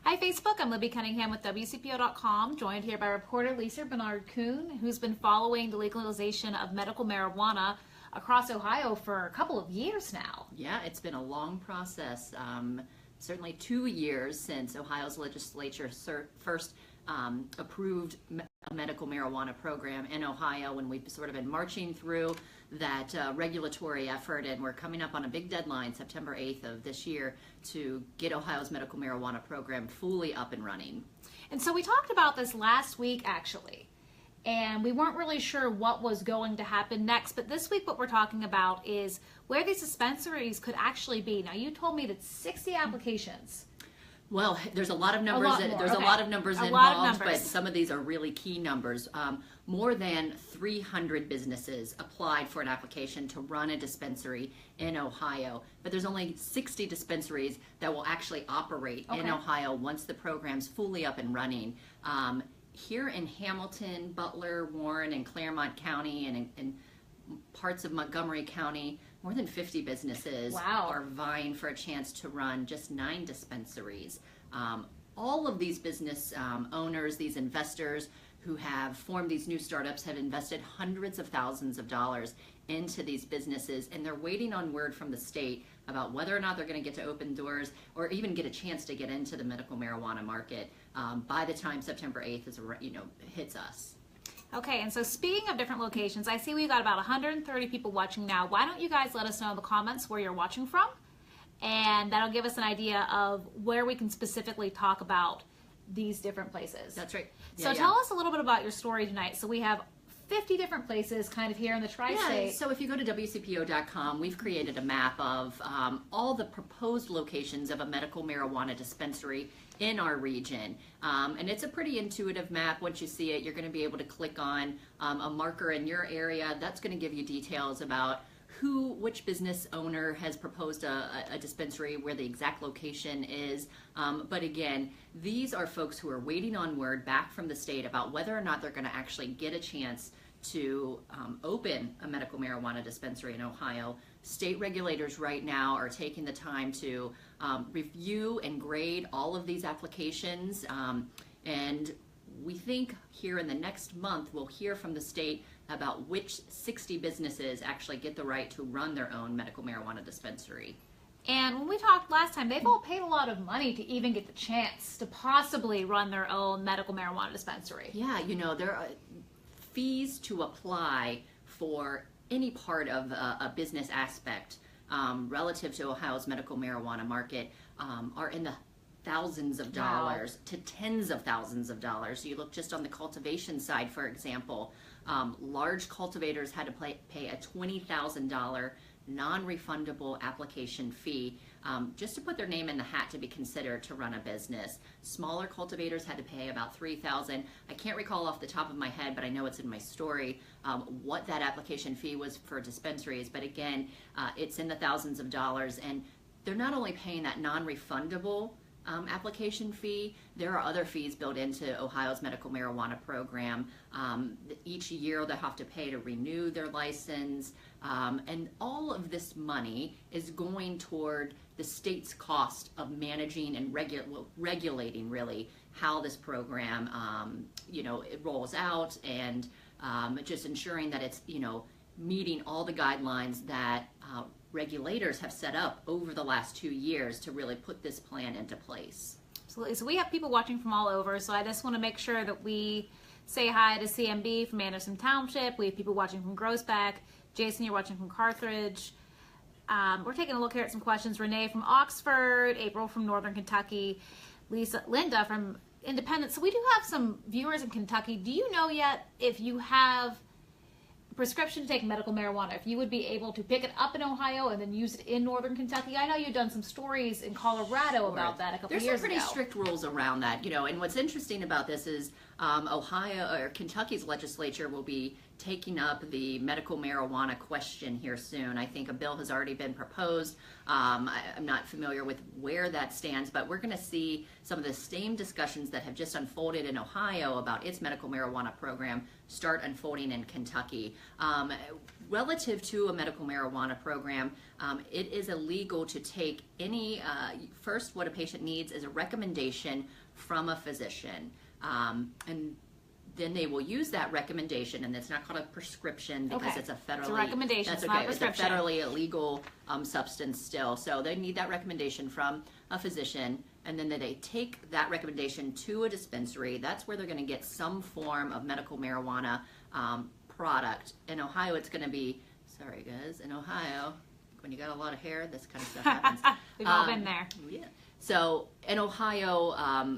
Hi Facebook, I'm Libby Cunningham with WCPO.com, joined here by reporter Lisa Bernard-Kuhn, who's been following the legalization of medical marijuana across Ohio for a couple of years now. Yeah, it's been a long process. Certainly 2 years since Ohio's legislature first approved a medical marijuana program in Ohio, and we've sort of been marching through that regulatory effort, and we're coming up on a big deadline, September 8th of this year, to get Ohio's medical marijuana program fully up and running. And so we talked about this last week, actually, and we weren't really sure what was going to happen next, but this week what we're talking about is where these dispensaries could actually be. Now, you told me that 60 applications. Well, there's a lot of numbers. A lot of numbers involved, but some of these are really key numbers. More than 300 businesses applied for an application to run a dispensary in Ohio, but there's only 60 dispensaries that will actually operate in Ohio once the program's fully up and running. Here in Hamilton, Butler, Warren, and Claremont County, and in parts of Montgomery County, more than 50 businesses are vying for a chance to run just 9 dispensaries. All of these business owners, these investors who have formed these new startups, have invested hundreds of thousands of dollars into these businesses, and they're waiting on word from the state about whether or not they're going to get to open doors or even get a chance to get into the medical marijuana market by the time September 8th hits us. Okay, and so speaking of different locations, I see we've got about 130 people watching now. Why don't you guys let us know in the comments where you're watching from? And that'll give us an idea of where we can specifically talk about these different places. That's right. So tell us a little bit about your story tonight. So we have 50 different places kind of here in the tri-state. Yeah, so if you go to WCPO.com, we've created a map of all the proposed locations of a medical marijuana dispensary in our region. And it's a pretty intuitive map. Once you see it, you're going to be able to click on a marker in your area. That's going to give you details about which business owner has proposed a dispensary, where the exact location is. But again, these are folks who are waiting on word back from the state about whether or not they're going to actually get a chance to open a medical marijuana dispensary in Ohio. State regulators right now are taking the time to review and grade all of these applications, and we think here in the next month we'll hear from the state about which 60 businesses actually get the right to run their own medical marijuana dispensary. And when we talked last time, they've all paid a lot of money to even get the chance to possibly run their own medical marijuana dispensary. Yeah, there are fees to apply for any part of a business aspect relative to Ohio's medical marijuana market are in the thousands of dollars to tens of thousands of dollars. You look just on the cultivation side, for example, large cultivators had to pay a $20,000 non-refundable application fee just to put their name in the hat to be considered to run a business. Smaller cultivators had to pay about $3,000. I can't recall off the top of my head, but I know it's in my story what that application fee was for dispensaries. But again, it's in the thousands of dollars, and they're not only paying that non-refundable application fee, there are other fees built into Ohio's medical marijuana program. Each year they have to pay to renew their license, and all of this money is going toward the state's cost of managing and regulating really how this program it rolls out, and just ensuring that it's meeting all the guidelines that regulators have set up over the last 2 years to really put this plan into place. Absolutely. So we have people watching from all over, so I just want to make sure that we say hi to CMB from Anderson Township. We have people watching from Groesbeck. Jason, you're watching from Carthage. We're taking a look here at some questions. Renee from Oxford, April from Northern Kentucky, Linda from Independence. So we do have some viewers in Kentucky. Do you know yet if you have prescription to take medical marijuana, if you would be able to pick it up in Ohio and then use it in Northern Kentucky? I know you've done some stories in Colorado about that a couple years ago. There's some pretty strict rules around that, and what's interesting about this is Ohio or Kentucky's legislature will be taking up the medical marijuana question here soon. I think a bill has already been proposed. I'm not familiar with where that stands, but we're going to see some of the same discussions that have just unfolded in Ohio about its medical marijuana program start unfolding in Kentucky. Relative to a medical marijuana program, it is illegal to take any, first what a patient needs is a recommendation from a physician. And then they will use that recommendation, and it's not called a prescription because it's a federally, it's a recommendation. That's it's okay. not a It's prescription. a federally illegal substance still. So they need that recommendation from a physician, and then they take that recommendation to a dispensary. That's where they're going to get some form of medical marijuana product. In Ohio, it's going to be, sorry guys, in Ohio, when you got a lot of hair, this kind of stuff happens. We've all been there. Yeah. So in Ohio,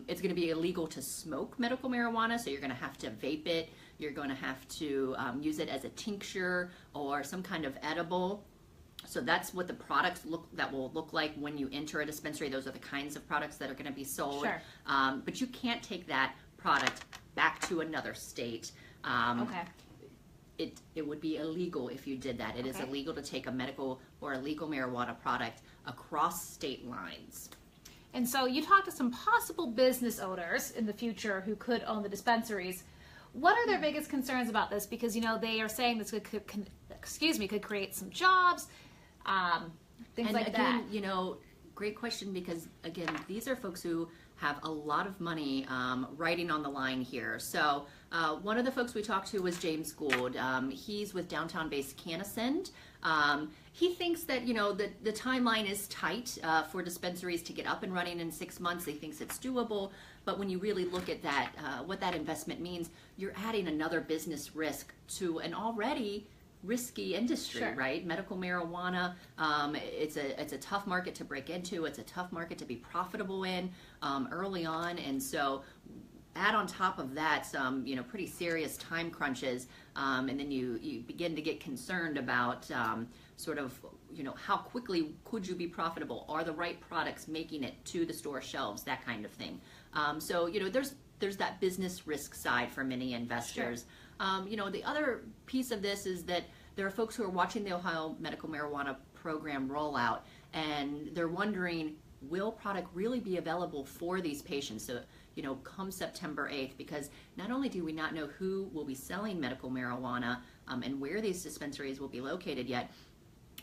it's going to be illegal to smoke medical marijuana, so you're going to have to vape it. You're going to have to use it as a tincture or some kind of edible. So that's what the products will look like when you enter a dispensary. Those are the kinds of products that are going to be sold. Sure. But you can't take that product back to another state. Okay. It would be illegal if you did that. It is illegal to take a medical or a legal marijuana product across state lines. And so you talked to some possible business owners in the future who could own the dispensaries. What are their biggest concerns about this? Because, you know, they are saying this could create some jobs, things like that. And again, you know, great question, because again, these are folks who have a lot of money riding on the line here. So one of the folks we talked to was James Gould. He's with downtown-based Canasend. He thinks that, you know, the timeline is tight for dispensaries to get up and running in 6 months. He thinks it's doable, but when you really look at that, what that investment means, you're adding another business risk to an already risky industry, Sure. right? Medical marijuana, it's a tough market to break into. It's a tough market to be profitable in early on, and so add on top of that some, you know, pretty serious time crunches, and then you begin to get concerned about sort of, you know, how quickly could you be profitable? Are the right products making it to the store shelves? That kind of thing. So, you know, there's that business risk side for many investors. Sure. You know, the other piece of this is that there are folks who are watching the Ohio medical marijuana program roll out, and they're wondering, will product really be available for these patients? So, you know, come September 8th, because not only do we not know who will be selling medical marijuana and where these dispensaries will be located yet,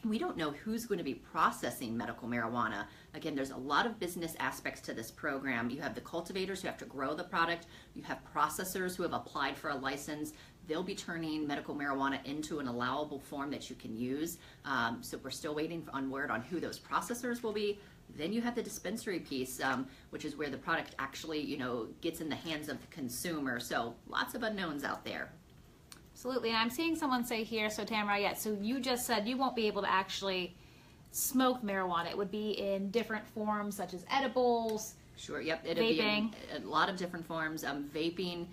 we don't know who's going to be processing medical marijuana. Again, there's a lot of business aspects to this program. You have the cultivators who have to grow the product. You have processors who have applied for a license. They'll be turning medical marijuana into an allowable form that you can use. So we're still waiting on word on who those processors will be. Then you have the dispensary piece, which is where the product actually, you know, gets in the hands of the consumer. So lots of unknowns out there. Absolutely. And I'm seeing someone say here, so Tamara, yeah, so you just said you won't be able to actually smoke marijuana. It would be in different forms, such as edibles. Sure, yep. It'll vaping. Be in a lot of different forms. Vaping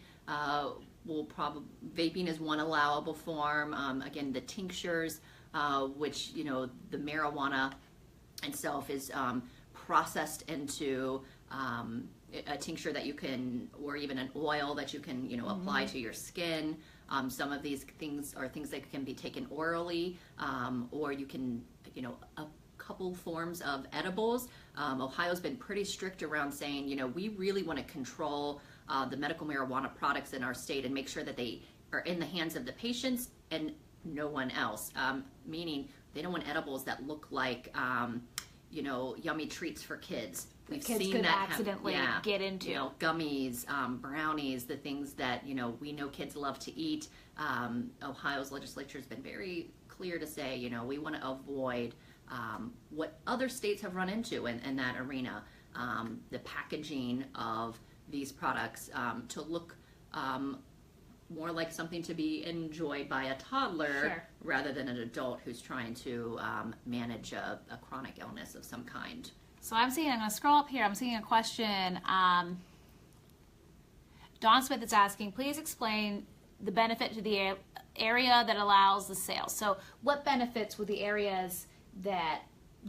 vaping is one allowable form. Again, the tinctures, which, you know, the marijuana itself is processed into a tincture that you can, or even an oil that you can, you know, apply to your skin. Some of these things are things that can be taken orally, or you can, you know, a couple forms of edibles. Ohio's been pretty strict around saying, you know, we really want to control the medical marijuana products in our state and make sure that they are in the hands of the patients and no one else. Meaning they don't want edibles that look like, you know, yummy treats for kids. We've kids seen could that accidentally get into. You know, gummies, brownies, the things that, you know, we know kids love to eat. Ohio's legislature has been very clear to say, you know, we want to avoid what other states have run into in that arena. The packaging of these products to look more like something to be enjoyed by a toddler, Sure. rather than an adult who's trying to manage a chronic illness of some kind. So I'm going to scroll up here. I'm seeing a question. Dawn Smith is asking, please explain the benefit to the area that allows the sales. So what benefits would the areas that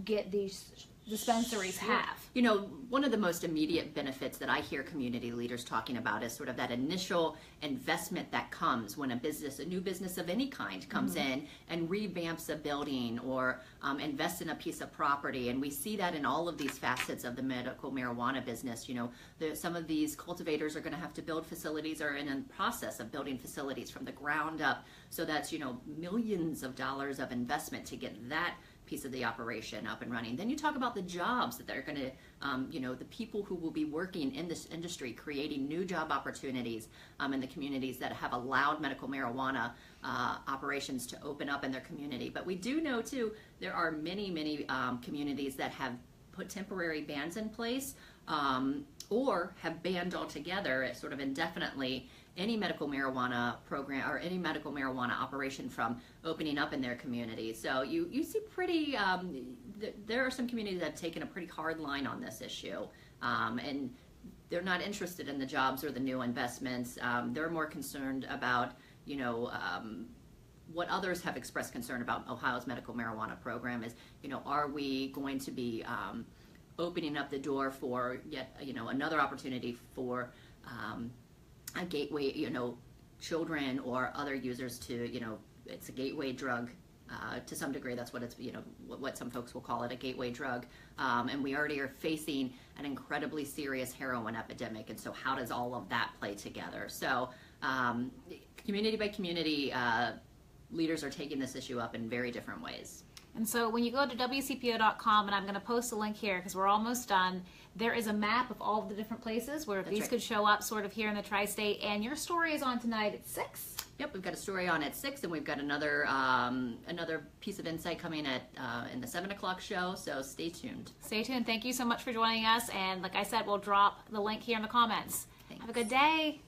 get these dispensaries have? You know, one of the most immediate benefits that I hear community leaders talking about is sort of that initial investment that comes when a new business of any kind comes in and revamps a building or invests in a piece of property. And we see that in all of these facets of the medical marijuana business. You know, some of these cultivators are going to have to build facilities or in a process of building facilities from the ground up. So that's, you know, millions of dollars of investment to get that piece of the operation up and running. Then you talk about the jobs that they're going to, you know, the people who will be working in this industry, creating new job opportunities in the communities that have allowed medical marijuana operations to open up in their community. But we do know too, there are many communities that have put temporary bans in place or have banned altogether, sort of indefinitely, any medical marijuana program or any medical marijuana operation from opening up in their community. So you see pretty, there are some communities that have taken a pretty hard line on this issue, and they're not interested in the jobs or the new investments. They're more concerned about, you know, what others have expressed concern about Ohio's medical marijuana program is, you know, are we going to be opening up the door for yet, you know, another opportunity for a gateway, you know, children or other users to, you know, it's a gateway drug to some degree. That's what it's, you know, what some folks will call it, a gateway drug. And we already are facing an incredibly serious heroin epidemic. And so how does all of that play together? So community by community, leaders are taking this issue up in very different ways. And so when you go to WCPO.com, and I'm going to post a link here because we're almost done, there is a map of all of the different places where these could show up sort of here in the tri-state. And your story is on tonight at 6. Yep, we've got a story on at 6, and we've got another another piece of insight coming at in the 7 o'clock show, so stay tuned. Stay tuned. Thank you so much for joining us. And like I said, we'll drop the link here in the comments. Thanks. Have a good day.